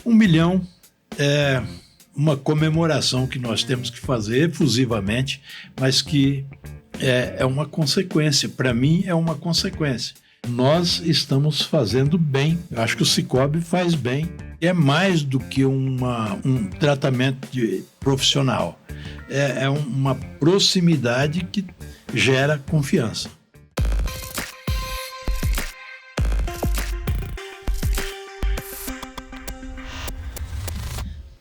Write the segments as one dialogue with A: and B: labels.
A: 1 milhão é uma comemoração que nós temos que fazer efusivamente, mas que é uma consequência. Para mim, é uma consequência. Nós estamos fazendo bem. Eu acho que o Sicoob faz bem. É mais do que um tratamento profissional. É uma proximidade que gera confiança.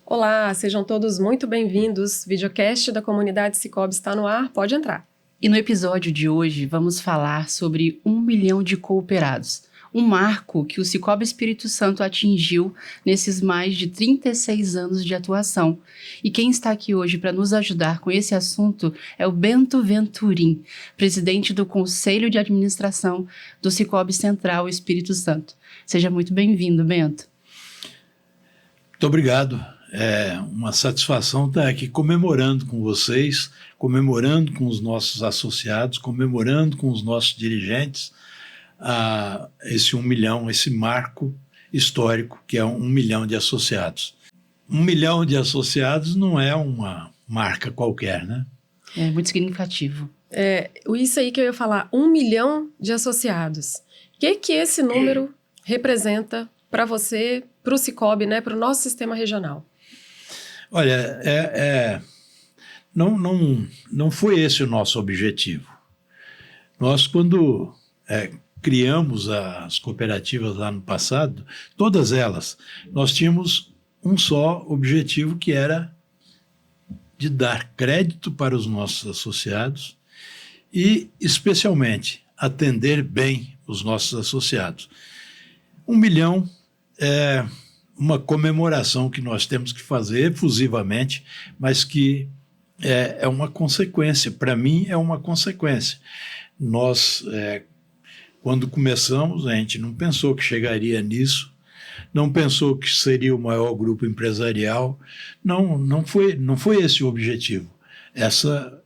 B: Olá, sejam todos muito bem-vindos. Videocast da comunidade Sicoob está no ar, pode entrar.
C: E no episódio de hoje vamos falar sobre 1 milhão de cooperados, um marco que o Sicoob Espírito Santo atingiu nesses mais de 36 anos de atuação. E quem está aqui hoje para nos ajudar com esse assunto é o Bento Venturim, presidente do Conselho de Administração do Sicoob Central Espírito Santo. Seja muito bem-vindo, Bento.
A: Muito obrigado. É uma satisfação estar aqui comemorando com vocês, comemorando com os nossos associados, comemorando com os nossos dirigentes esse 1 milhão, esse marco histórico que é 1 milhão de associados. 1 milhão de associados não é uma marca qualquer, né?
C: É muito significativo.
B: Isso aí que eu ia falar, 1 milhão de associados. O que esse número representa para você, para o Sicoob, né, para o nosso sistema regional?
A: Olha, não foi esse o nosso objetivo. Nós, quando criamos as cooperativas lá no passado, todas elas, nós tínhamos um só objetivo, que era de dar crédito para os nossos associados e, especialmente, atender bem os nossos associados. 1 milhão é uma comemoração que nós temos que fazer efusivamente, mas que é uma consequência. Para mim, é uma consequência. Nós, quando começamos, a gente não pensou que chegaria nisso, não pensou que seria o maior grupo empresarial. Não foi esse o objetivo. Essa,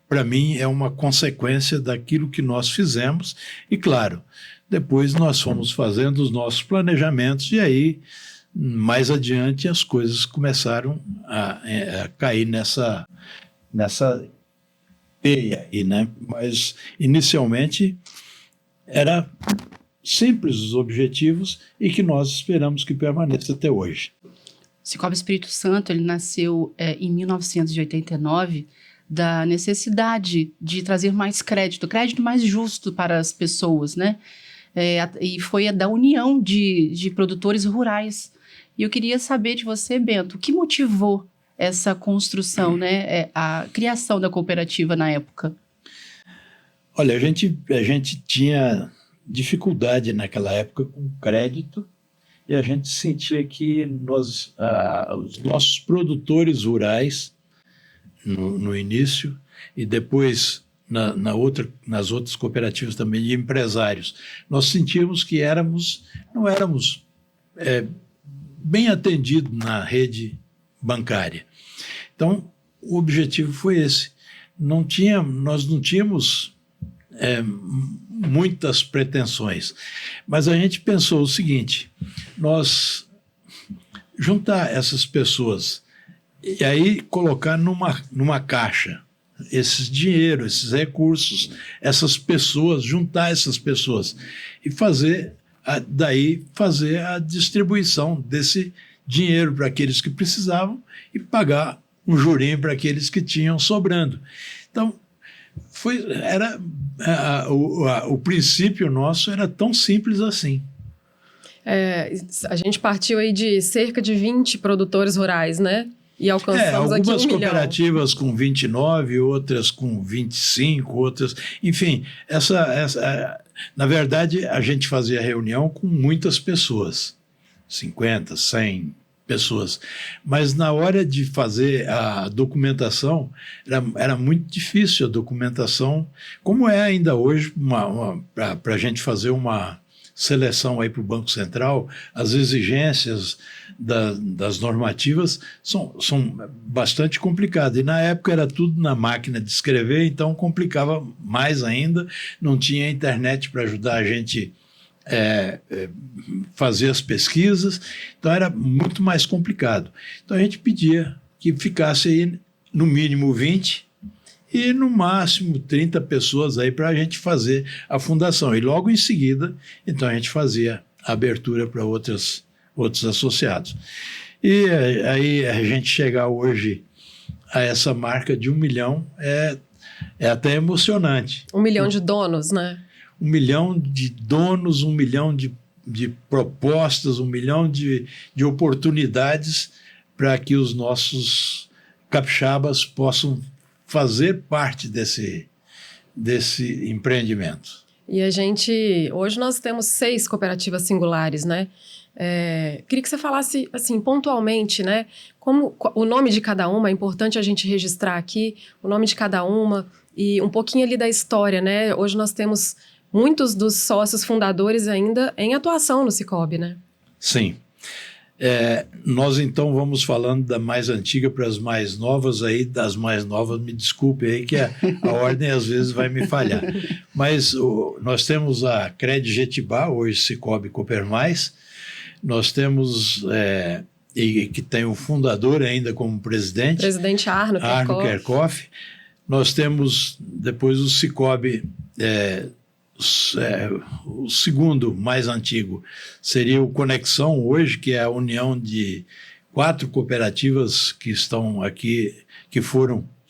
A: para mim, é uma consequência daquilo que nós fizemos. E, claro, depois nós fomos fazendo os nossos planejamentos e aí, mais adiante, as coisas começaram a cair nessa teia aí, né? Mas, inicialmente, era simples os objetivos e que nós esperamos que permaneça até hoje.
C: O Sicoob Espírito Santo, ele nasceu em 1989, da necessidade de trazer mais crédito mais justo para as pessoas, né? E foi da união de produtores rurais. E eu queria saber de você, Bento, o que motivou essa construção, né, a criação da cooperativa na época?
A: Olha, a gente tinha dificuldade naquela época com crédito e a gente sentia que os nossos produtores rurais, no início, e depois nas outras cooperativas também de empresários, nós sentíamos que não éramos bem atendidos na rede bancária. Então, o objetivo foi esse. Nós não tínhamos muitas pretensões, mas a gente pensou o seguinte: nós juntar essas pessoas e aí colocar numa caixa esses dinheiro, esses recursos, essas pessoas, juntar essas pessoas e fazer a distribuição desse dinheiro para aqueles que precisavam e pagar um jurinho para aqueles que tinham sobrando. Então, o princípio nosso era tão simples assim.
B: A gente partiu aí de cerca de 20 produtores rurais, né? E alcançamos aqui 1 milhão.
A: Algumas cooperativas com 29, outras com 25, outras... Enfim, na verdade, a gente fazia reunião com muitas pessoas, 50, 100 pessoas. Mas na hora de fazer a documentação, era muito difícil a documentação, como é ainda hoje, para a gente fazer uma seleção aí para o Banco Central, as exigências das normativas são bastante complicadas. E na época era tudo na máquina de escrever, então complicava mais ainda. Não tinha internet para ajudar a gente fazer as pesquisas, então era muito mais complicado. Então a gente pedia que ficasse aí no mínimo 20 e no máximo 30 pessoas aí para a gente fazer a fundação. E logo em seguida, então a gente fazia a abertura para outros associados. E aí a gente chegar hoje a essa marca de 1 milhão é até emocionante.
B: 1 milhão de donos, né?
A: 1 milhão de donos, 1 milhão de propostas, 1 milhão de oportunidades para que os nossos capixabas possam fazer parte desse empreendimento.
B: E hoje nós temos 6 cooperativas singulares, né? Queria que você falasse, assim, pontualmente, né? Como o nome de cada uma, é importante a gente registrar aqui, o nome de cada uma e um pouquinho ali da história, né? Hoje nós temos muitos dos sócios fundadores ainda em atuação no Sicoob, né?
A: Sim. Nós então vamos falando da mais antiga para as mais novas aí, das mais novas, me desculpe aí que a ordem às vezes vai me falhar. Mas nós temos a Cred Jetibá, hoje Sicoob Coopermais, nós temos, e que tem o fundador ainda como presidente.
B: Presidente Arno
A: Kerkhoff. Nós temos depois o Sicoob, o segundo mais antigo seria o Conexão hoje, que é a união de 4 cooperativas que estão aqui, que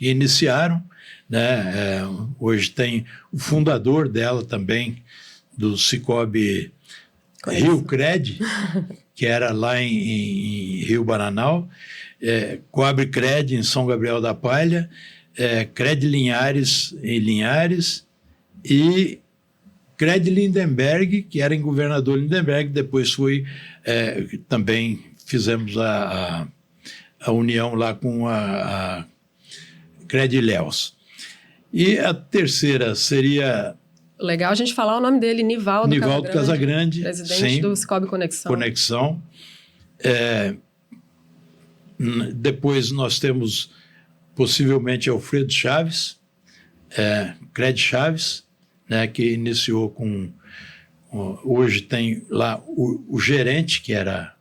A: iniciaram, né? Hoje tem o fundador dela também, do Sicoob Rio Cred, que era lá em Rio Bananal, Coabre Cred em São Gabriel da Palha, Cred Linhares em Linhares e Cred Lindenberg, que era em Governador Lindenberg, depois também fizemos a união lá com a Cred Ilhéus. E a terceira seria...
B: Legal a gente falar o nome dele, Nivaldo
A: Casagrande,
B: presidente do Sicoob Conexão.
A: Depois nós temos possivelmente Alfredo Chaves, Cred Chaves, né, que iniciou com... Hoje tem lá o gerente, que era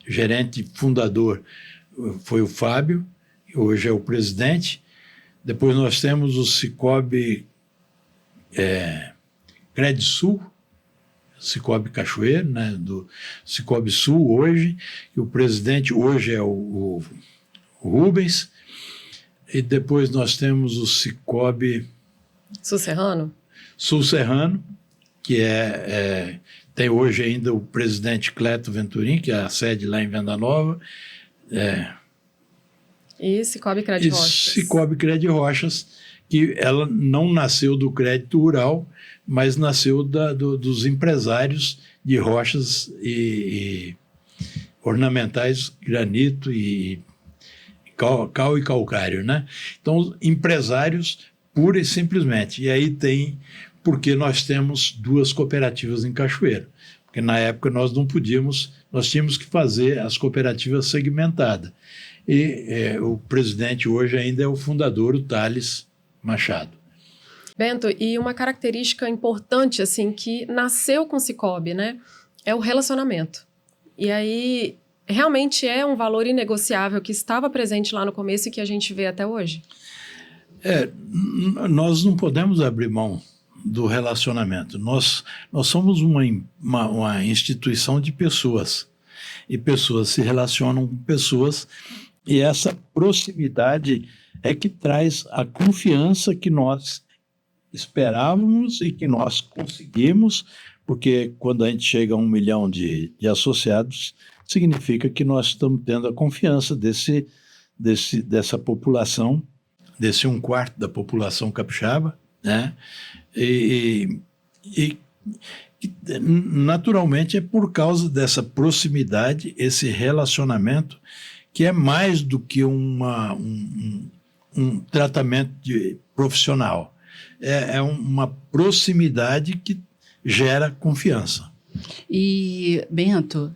A: gerente fundador, foi o Fábio, hoje é o presidente. Depois nós temos o Sicoob Cred Sul, Sicoob Cachoeiro, né, do Sicoob Sul hoje, e o presidente hoje é o Rubens. E depois nós temos o Sicoob Sul Serrano, que tem hoje ainda o presidente Cleto Venturim, que é a sede lá em Venda Nova.
B: E Sicoob Cred Rochas.
A: Sicoob Cred Rochas, que ela não nasceu do crédito rural, mas nasceu dos empresários de rochas e ornamentais, granito e cal e calcário, né? Então, empresários pura e simplesmente. E aí porque nós temos 2 cooperativas em Cachoeiro. Porque na época nós não podíamos, nós tínhamos que fazer as cooperativas segmentadas. E o presidente hoje ainda é o fundador, o Thales Machado.
B: Bento, e uma característica importante, assim, que nasceu com o Sicoob, né, é o relacionamento. E aí, realmente é um valor inegociável que estava presente lá no começo e que a gente vê até hoje?
A: Nós não podemos abrir mão do relacionamento. Nós somos uma instituição de pessoas, e pessoas se relacionam com pessoas, e essa proximidade é que traz a confiança que nós esperávamos e que nós conseguimos, porque quando a gente chega a 1 milhão de associados, significa que nós estamos tendo a confiança dessa população, desse 1/4 da população capixaba, né? E naturalmente é por causa dessa proximidade, esse relacionamento, que é mais do que um tratamento profissional. É uma proximidade que gera confiança.
C: E, Bento,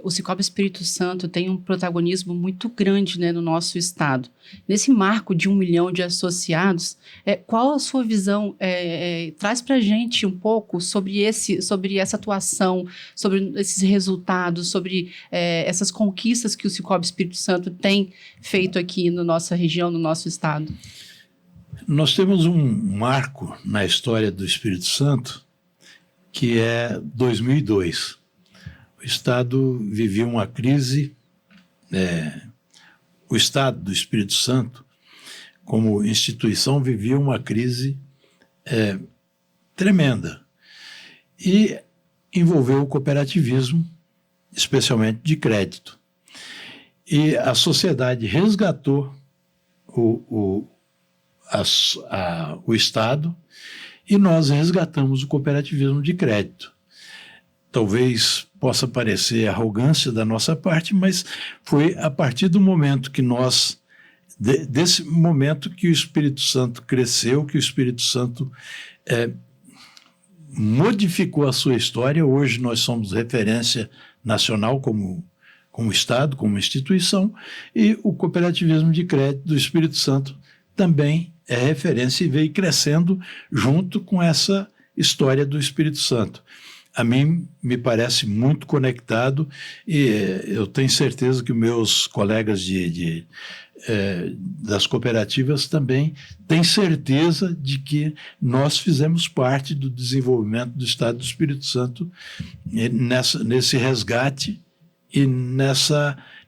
C: o Cicobi Espírito Santo tem um protagonismo muito grande, né, no nosso estado. Nesse marco de 1 milhão de associados, qual a sua visão? Traz para a gente um pouco sobre essa atuação, sobre esses resultados, sobre essas conquistas que o Cicobi Espírito Santo tem feito aqui na nossa região, no nosso estado.
A: Nós temos um marco na história do Espírito Santo, que é 2002. O Estado vivia uma crise, o Estado do Espírito Santo, como instituição, vivia uma crise tremenda. E envolveu o cooperativismo, especialmente de crédito. E a sociedade resgatou o Estado, e nós resgatamos o cooperativismo de crédito. Talvez possa parecer arrogância da nossa parte, mas foi a partir do momento que desse momento que o Espírito Santo cresceu, que o Espírito Santo modificou a sua história. Hoje nós somos referência nacional como Estado, como instituição, e o cooperativismo de crédito do Espírito Santo também é referência e veio crescendo junto com essa história do Espírito Santo. A mim me parece muito conectado, e eu tenho certeza que meus colegas das cooperativas também têm certeza de que nós fizemos parte do desenvolvimento do Estado do Espírito Santo nesse resgate e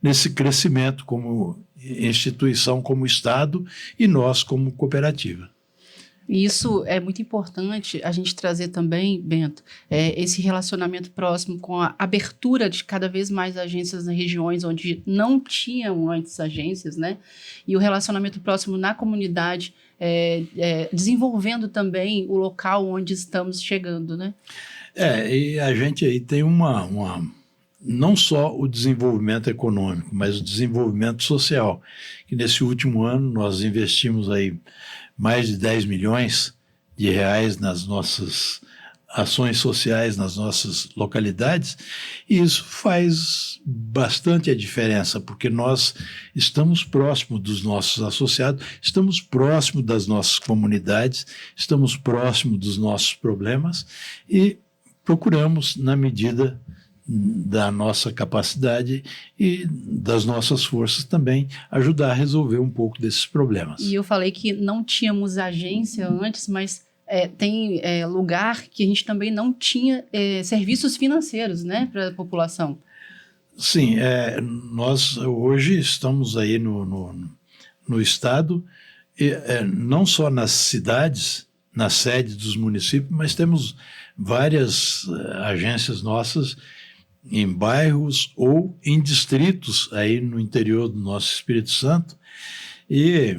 A: nesse crescimento como instituição, como Estado, e nós como cooperativa.
C: Isso é muito importante a gente trazer também, Bento, esse relacionamento próximo com a abertura de cada vez mais agências nas regiões onde não tinham antes agências, né? E o relacionamento próximo na comunidade, desenvolvendo também o local onde estamos chegando, né?
A: E a gente aí tem não só o desenvolvimento econômico, mas o desenvolvimento social, que nesse último ano nós investimos aí mais de 10 milhões de reais nas nossas ações sociais, nas nossas localidades, e isso faz bastante a diferença, porque nós estamos próximos dos nossos associados, estamos próximos das nossas comunidades, estamos próximos dos nossos problemas e procuramos, na medida da nossa capacidade e das nossas forças também, ajudar a resolver um pouco desses problemas.
C: E eu falei que não tínhamos agência antes, mas tem lugar que a gente também não tinha serviços financeiros, né, para a população.
A: Sim, nós hoje estamos aí no Estado, não só nas cidades, na sede dos municípios, mas temos várias agências nossas em bairros ou em distritos aí no interior do nosso Espírito Santo, e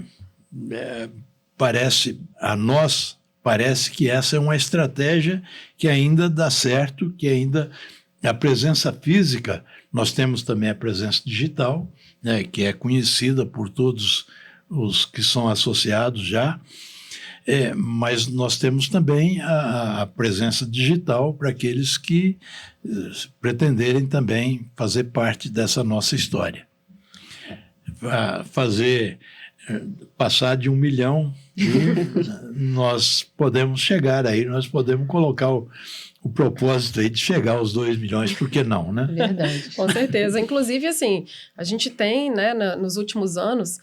A: parece que essa é uma estratégia que ainda dá certo, que ainda a presença física, nós temos também a presença digital, né, que é conhecida por todos os que são associados já, mas nós temos também a presença digital para aqueles que pretenderem também fazer parte dessa nossa história. Passar de 1 milhão, nós podemos chegar aí, nós podemos colocar o propósito aí de chegar aos 2 milhões, por que não, né?
B: Verdade. Com certeza. Inclusive, assim, a gente tem, né, nos últimos anos,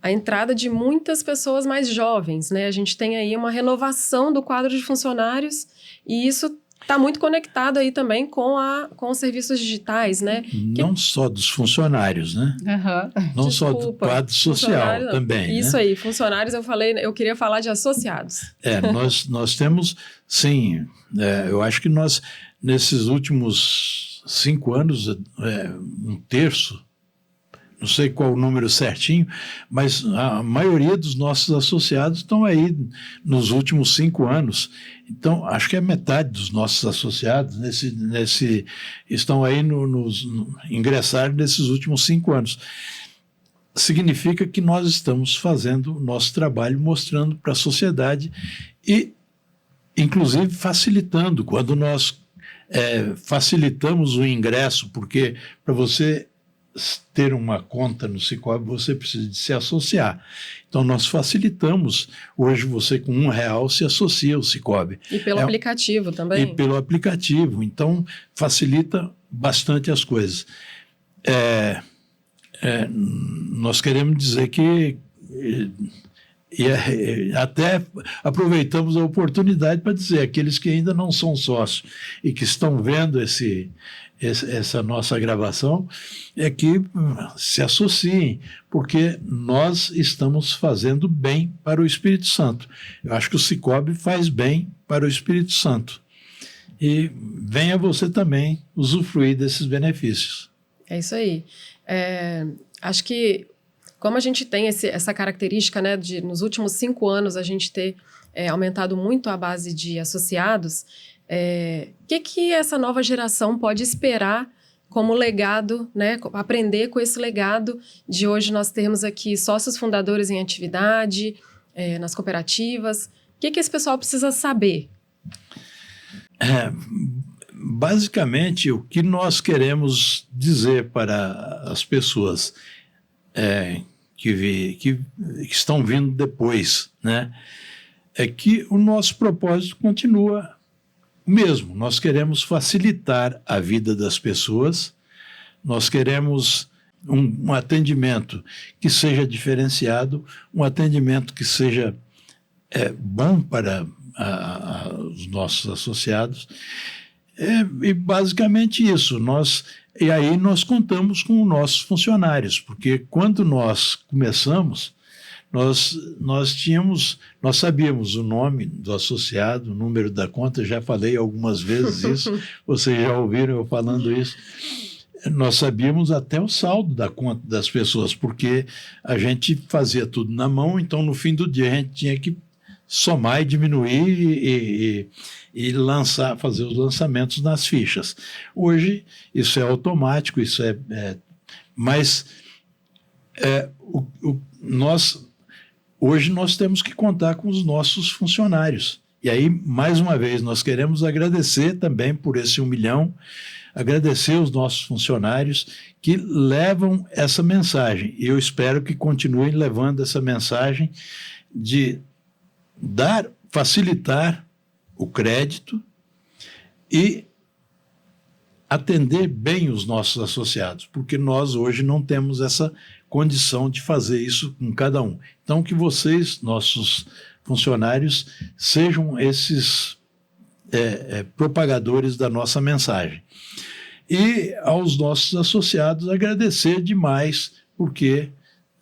B: a entrada de muitas pessoas mais jovens, né? A gente tem aí uma renovação do quadro de funcionários, e isso está muito conectado aí também com os serviços digitais, né?
A: Não só dos funcionários, né?
C: Uhum.
A: Não só do quadro social também.
B: Isso,
A: né?
B: aí, funcionários, eu queria falar de associados.
A: Nós temos, sim, eu acho que nós, nesses últimos 5 anos, 1/3, não sei qual o número certinho, mas a maioria dos nossos associados estão aí nos últimos 5 anos. Então, acho que é metade dos nossos associados estão aí ingressaram nesses últimos 5 anos. Significa que nós estamos fazendo o nosso trabalho, mostrando para a sociedade e, inclusive, facilitando. Quando nós facilitamos o ingresso, porque para você ter uma conta no Sicoob, você precisa de se associar. Então, nós facilitamos. Hoje, você com R$1 se associa ao Sicoob.
B: E pelo aplicativo também?
A: E pelo aplicativo. Então, facilita bastante as coisas. Nós queremos dizer que... até aproveitamos a oportunidade para dizer, aqueles que ainda não são sócios e que estão vendo essa nossa gravação, é que se associem, porque nós estamos fazendo bem para o Espírito Santo. Eu acho que o Sicoob faz bem para o Espírito Santo. E venha você também usufruir desses benefícios.
B: É isso aí. Acho que, como a gente tem essa característica, né, de nos últimos 5 anos a gente ter aumentado muito a base de associados, que essa nova geração pode esperar como legado, né, aprender com esse legado de hoje nós termos aqui sócios fundadores em atividade, nas cooperativas? O que esse pessoal precisa saber?
A: Basicamente, o que nós queremos dizer para as pessoas que estão vindo depois, né, é que o nosso propósito continua o mesmo. Nós queremos facilitar a vida das pessoas, nós queremos um atendimento que seja diferenciado, um atendimento que seja bom para os nossos associados. E basicamente isso. E aí nós contamos com os nossos funcionários, porque quando nós começamos, nós sabíamos o nome do associado, o número da conta, já falei algumas vezes isso, vocês já ouviram eu falando isso. Nós sabíamos até o saldo da conta das pessoas, porque a gente fazia tudo na mão, então no fim do dia a gente tinha que somar e diminuir e fazer os lançamentos nas fichas. Hoje isso é automático, isso mas hoje nós temos que contar com os nossos funcionários. E aí, mais uma vez, nós queremos agradecer também por esse 1 milhão, agradecer os nossos funcionários que levam essa mensagem. E eu espero que continuem levando essa mensagem de facilitar o crédito e atender bem os nossos associados, porque nós hoje não temos essa condição de fazer isso com cada um. Então, que vocês, nossos funcionários, sejam esses propagadores da nossa mensagem. E aos nossos associados, agradecer demais, porque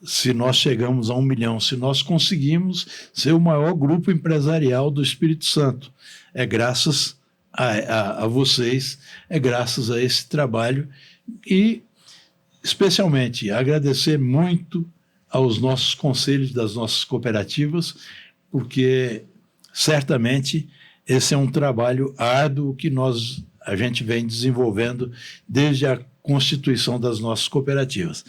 A: se nós chegamos a 1 milhão, se nós conseguimos ser o maior grupo empresarial do Espírito Santo, é graças a vocês, é graças a esse trabalho e, especialmente, agradecer muito aos nossos conselhos das nossas cooperativas, porque, certamente, esse é um trabalho árduo que a gente vem desenvolvendo desde a constituição das nossas cooperativas.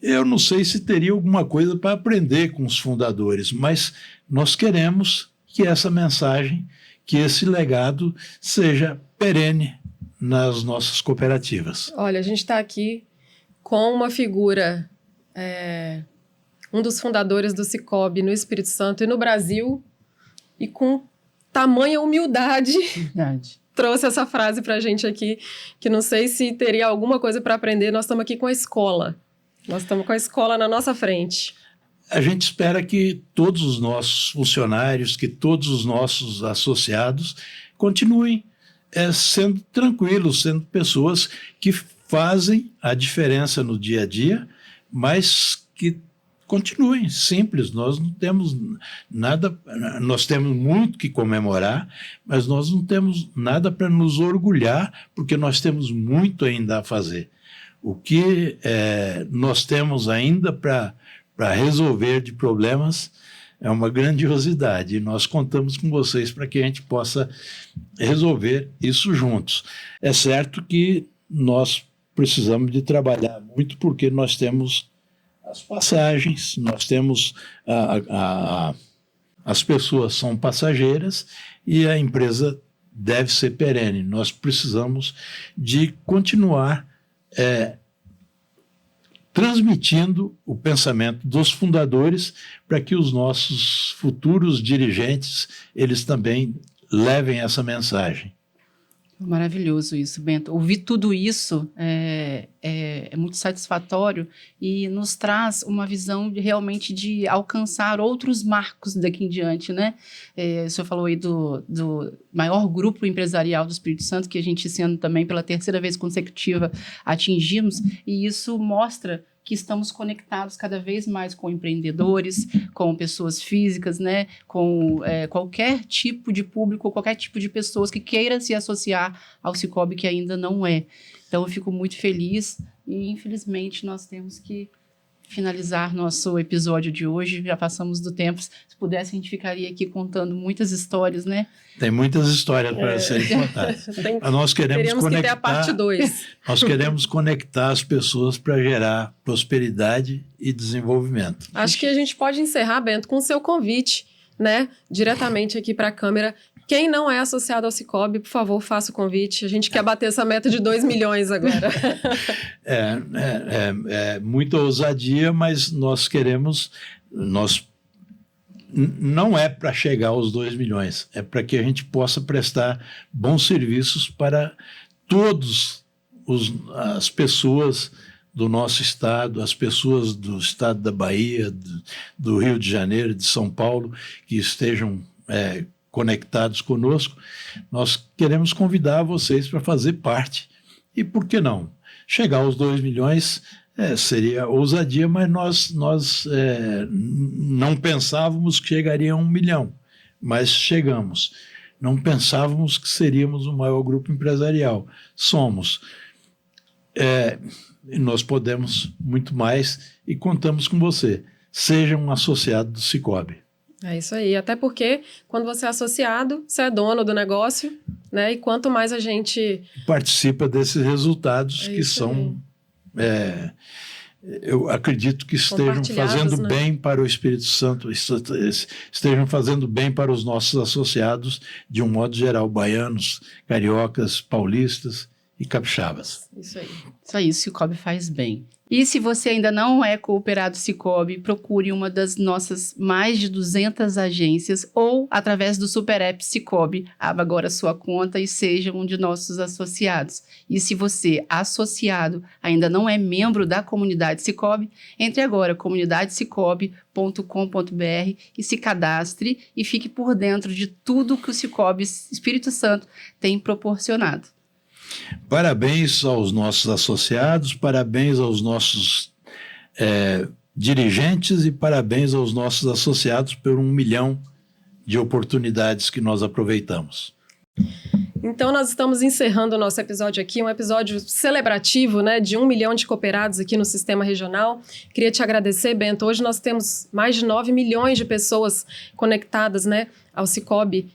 A: Eu não sei se teria alguma coisa para aprender com os fundadores, mas nós queremos que essa mensagem, que esse legado seja perene nas nossas cooperativas.
B: Olha, a gente está aqui com uma figura, um dos fundadores do Sicoob no Espírito Santo e no Brasil, e com tamanha humildade. Verdade. Trouxe essa frase para a gente aqui, que não sei se teria alguma coisa para aprender. Nós estamos aqui com a escola. Nós estamos com a escola na nossa frente.
A: A gente espera que todos os nossos funcionários, que todos os nossos associados continuem sendo tranquilos, sendo pessoas que fazem a diferença no dia a dia, mas que continuem simples. Nós não temos nada, nós temos muito que comemorar, mas nós não temos nada para nos orgulhar, porque nós temos muito ainda a fazer. O que nós temos ainda para resolver de problemas é uma grandiosidade. E nós contamos com vocês para que a gente possa resolver isso juntos. É certo que nós precisamos de trabalhar muito, porque nós temos as passagens, nós temos as pessoas são passageiras e a empresa deve ser perene. Nós precisamos de continuar transmitindo o pensamento dos fundadores para que os nossos futuros dirigentes, eles também levem essa mensagem.
C: Maravilhoso isso, Bento. Ouvir tudo isso é muito satisfatório e nos traz uma visão realmente de alcançar outros marcos daqui em diante, né? O senhor falou aí do maior grupo empresarial do Espírito Santo, que a gente esse ano também, pela terceira vez consecutiva, atingimos, e isso mostra que estamos conectados cada vez mais com empreendedores, com pessoas físicas, né? Com qualquer tipo de público, qualquer tipo de pessoas que queira se associar ao Sicoob, que ainda não é. Então, eu fico muito feliz e, infelizmente, nós temos que finalizar nosso episódio de hoje. Já passamos do tempo. Se pudesse, a gente ficaria aqui contando muitas histórias, né?
A: Tem muitas histórias para serem contadas. Nós queremos
B: que ter a parte 2.
A: Nós queremos conectar as pessoas para gerar prosperidade e desenvolvimento.
B: Acho que a gente pode encerrar, Bento, com o seu convite, né? Diretamente aqui para a câmera. Quem não é associado ao Sicoob, por favor, faça o convite. A gente quer bater essa meta de 2 milhões agora.
A: É muita ousadia, mas nós queremos... Não é para chegar aos 2 milhões, é para que a gente possa prestar bons serviços para todas as pessoas do nosso estado, as pessoas do estado da Bahia, do Rio de Janeiro, de São Paulo, que estejam conectados conosco. Nós queremos convidar vocês para fazer parte. E por que não? Chegar aos 2 milhões seria ousadia, mas nós não pensávamos que chegaria a 1 milhão, mas chegamos. Não pensávamos que seríamos o maior grupo empresarial. Somos. Nós podemos muito mais e contamos com você. Seja um associado do Sicoob.
B: É isso aí, até porque quando você é associado, você é dono do negócio, né? E quanto mais a gente...
A: participa desses resultados que são... eu acredito que estejam fazendo bem para o Espírito Santo, estejam fazendo bem para os nossos associados, de um modo geral, baianos, cariocas, paulistas e capixabas.
B: Isso aí.
C: Isso aí, o Sicoob faz bem. E se você ainda não é cooperado Sicoob, procure uma das nossas mais de 200 agências ou através do Super App Sicoob. Abra agora sua conta e seja um de nossos associados. E se você, associado, ainda não é membro da comunidade Sicoob, entre agora, comunidadesicoob.com.br e se cadastre e fique por dentro de tudo que o Sicoob Espírito Santo tem proporcionado.
A: Parabéns aos nossos associados, parabéns aos nossos dirigentes e parabéns aos nossos associados por 1 milhão de oportunidades que nós aproveitamos.
B: Então, nós estamos encerrando o nosso episódio aqui, um episódio celebrativo, né, de 1 milhão de cooperados aqui no Sistema Regional. Queria te agradecer, Bento. Hoje nós temos mais de 9 milhões de pessoas conectadas, né, ao Sicoob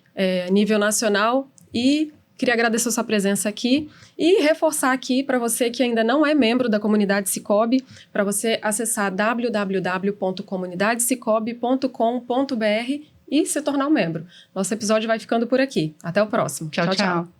B: nível nacional e... queria agradecer a sua presença aqui e reforçar aqui para você que ainda não é membro da comunidade Sicoob, para você acessar www.comunidadesicoob.com.br e se tornar um membro. Nosso episódio vai ficando por aqui. Até o próximo.
C: Tchau, tchau.